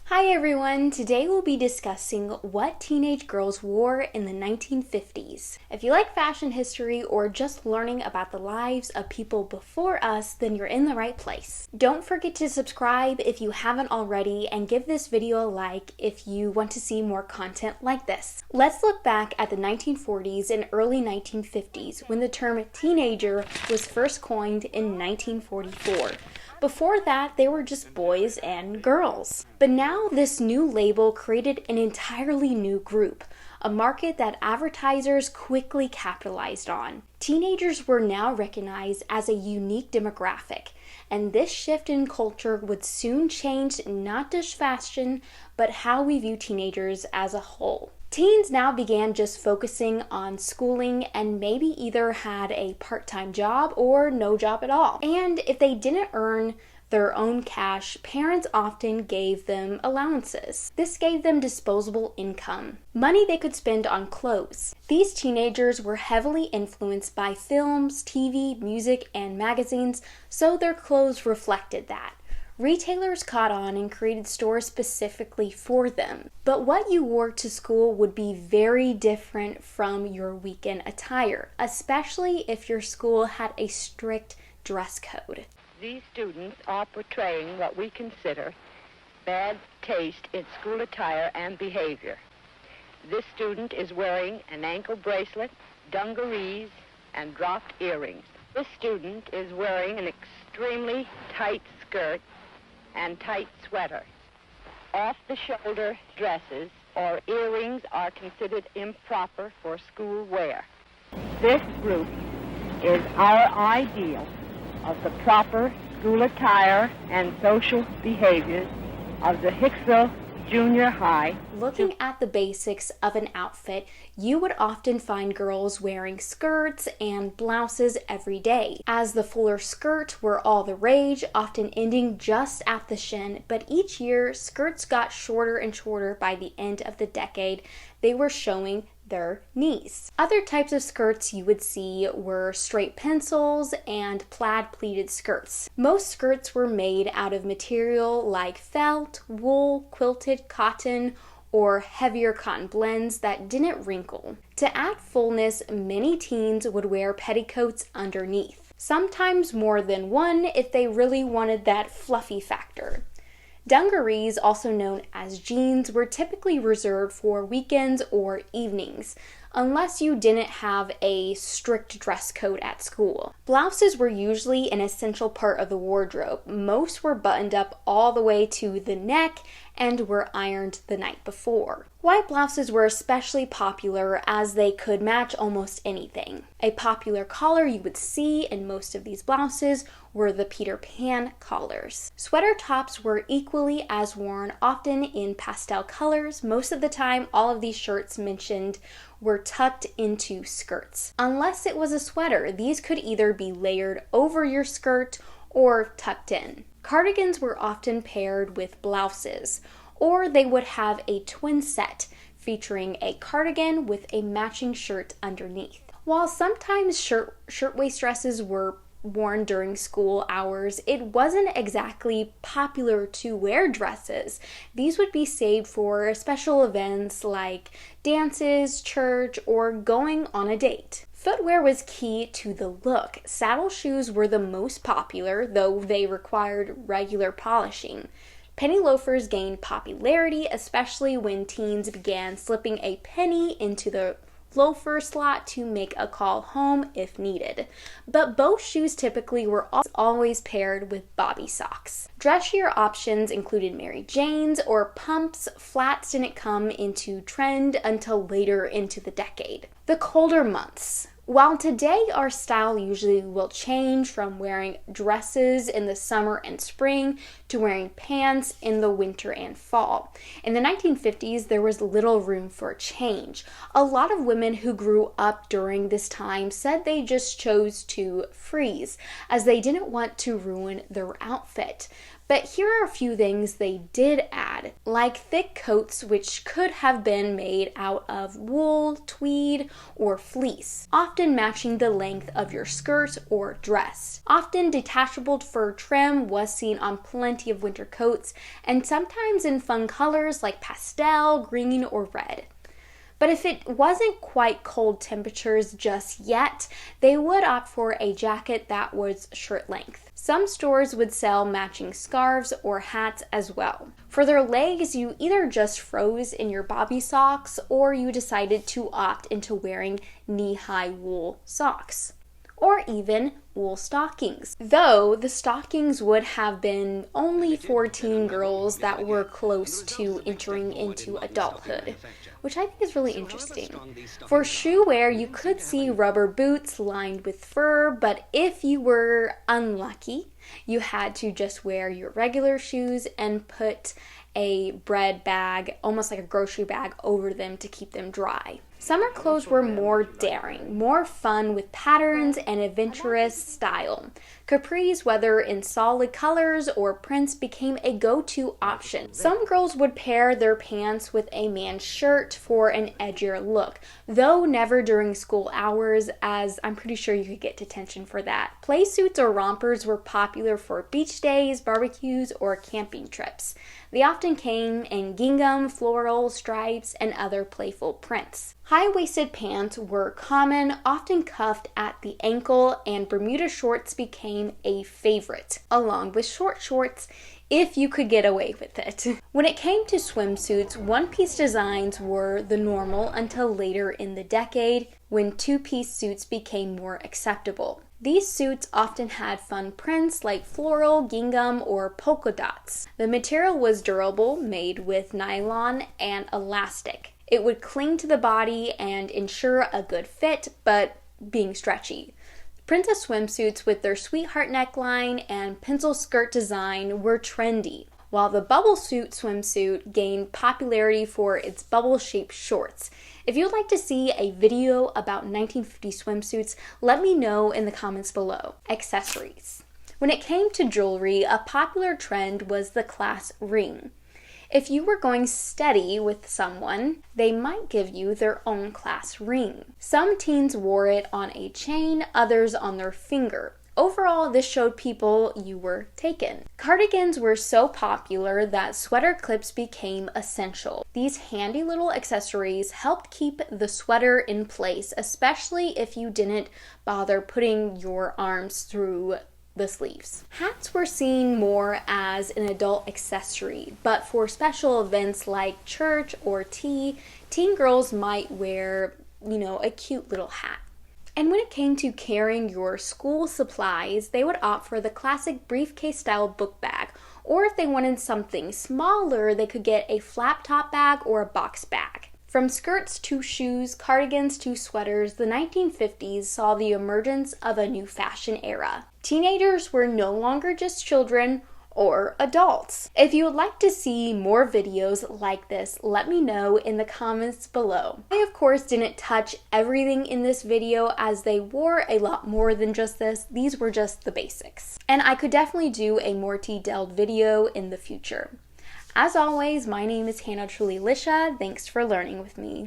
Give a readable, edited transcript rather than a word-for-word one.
Hi everyone! Today we'll be discussing what teenage girls wore in the 1950s. If you like fashion history or just learning about the lives of people before us, then you're in the right place. Don't forget to subscribe if you haven't already and give this video a like if you want to see more content like this. Let's look back at the 1940s and early 1950s when the term teenager was first coined in 1944. Before that, they were just boys and girls. But now this new label created an entirely new group, a market that advertisers quickly capitalized on. Teenagers were now recognized as a unique demographic, and this shift in culture would soon change not just fashion, but how we view teenagers as a whole. Teens now began just focusing on schooling and maybe either had a part-time job or no job at all. And if they didn't earn their own cash, parents often gave them allowances. This gave them disposable income, money they could spend on clothes. These teenagers were heavily influenced by films, TV, music, and magazines, so their clothes reflected that. Retailers caught on and created stores specifically for them. But what you wore to school would be very different from your weekend attire, especially if your school had a strict dress code. These students are portraying what we consider bad taste in school attire and behavior. This student is wearing an ankle bracelet, dungarees, and dropped earrings. This student is wearing an extremely tight skirt and tight sweater. Off-the-shoulder dresses or earrings are considered improper for school wear. This group is our ideal of the proper school attire and social behaviors of the Hicksville Junior High. Looking at the basics of an outfit, you would often find girls wearing skirts and blouses every day, as the fuller skirts were all the rage, often ending just at the shin, but each year skirts got shorter and shorter by the end of the decade. They were showing their knees. Other types of skirts you would see were straight pencils and plaid pleated skirts. Most skirts were made out of material like felt, wool, quilted cotton, or heavier cotton blends that didn't wrinkle. To add fullness, many teens would wear petticoats underneath, sometimes more than one if they really wanted that fluffy factor. Dungarees, also known as jeans, were typically reserved for weekends or evenings, unless you didn't have a strict dress code at school. Blouses were usually an essential part of the wardrobe. Most were buttoned up all the way to the neck and were ironed the night before. White blouses were especially popular as they could match almost anything. A popular collar you would see in most of these blouses were the Peter Pan collars. Sweater tops were equally as worn, often in pastel colors. Most of the time, all of these shirts mentioned were tucked into skirts. Unless it was a sweater, these could either be layered over your skirt or tucked in. Cardigans were often paired with blouses, or they would have a twin set featuring a cardigan with a matching shirt underneath. While sometimes shirtwaist dresses were worn during school hours, it wasn't exactly popular to wear dresses. These would be saved for special events like dances, church, or going on a date. Footwear was key to the look. Saddle shoes were the most popular, though they required regular polishing. Penny loafers gained popularity, especially when teens began slipping a penny into the loafer slot to make a call home if needed. But both shoes typically were always paired with bobby socks. Dressier options included Mary Janes or pumps. Flats didn't come into trend until later into the decade. The colder months. While today our style usually will change from wearing dresses in the summer and spring to wearing pants in the winter and fall. In the 1950s, there was little room for change. A lot of women who grew up during this time said they just chose to freeze, as they didn't want to ruin their outfit. But here are a few things they did add, like thick coats which could have been made out of wool, tweed, or fleece, often matching the length of your skirt or dress. Often detachable fur trim was seen on plenty of winter coats, and sometimes in fun colors like pastel, green, or red. But if it wasn't quite cold temperatures just yet, they would opt for a jacket that was shirt length. Some stores would sell matching scarves or hats as well. For their legs, you either just froze in your bobby socks or you decided to opt into wearing knee-high wool socks, or even wool stockings. Though the stockings would have been only for teen girls that were close to entering into adulthood, which I think is really interesting. For shoe wear, you could see rubber boots lined with fur, but if you were unlucky, you had to just wear your regular shoes and put a bread bag, almost like a grocery bag, over them to keep them dry. Summer clothes were more daring, more fun with patterns and adventurous style. Capris, whether in solid colors or prints, became a go-to option. Some girls would pair their pants with a man's shirt for an edgier look, though never during school hours, as I'm pretty sure you could get detention for that. Play suits or rompers were popular for beach days, barbecues, or camping trips. They often came in gingham, floral, stripes, and other playful prints. High-waisted pants were common, often cuffed at the ankle, and Bermuda shorts became a favorite, along with short shorts if you could get away with it. When it came to swimsuits, one-piece designs were the normal until later in the decade when two-piece suits became more acceptable. These suits often had fun prints like floral, gingham, or polka dots. The material was durable, made with nylon and elastic. It would cling to the body and ensure a good fit, but being stretchy. Princess swimsuits with their sweetheart neckline and pencil skirt design were trendy, while the bubble suit swimsuit gained popularity for its bubble-shaped shorts. If you'd like to see a video about 1950 swimsuits, let me know in the comments below. Accessories. When it came to jewelry, a popular trend was the class ring. If you were going steady with someone, they might give you their own class ring. Some teens wore it on a chain, others on their finger. Overall, this showed people you were taken. Cardigans were so popular that sweater clips became essential. These handy little accessories helped keep the sweater in place, especially if you didn't bother putting your arms through the sleeves. Hats were seen more as an adult accessory, but for special events like church or tea, teen girls might wear, a cute little hat. And when it came to carrying your school supplies, they would opt for the classic briefcase-style book bag, or if they wanted something smaller, they could get a flap top bag or a box bag. From skirts to shoes, cardigans to sweaters, the 1950s saw the emergence of a new fashion era. Teenagers were no longer just children or adults. If you would like to see more videos like this, let me know in the comments below. I of course didn't touch everything in this video as they wore a lot more than just this. These were just the basics. And I could definitely do a more detailed video in the future. As always, my name is Hannah Truly Lisha. Thanks for learning with me.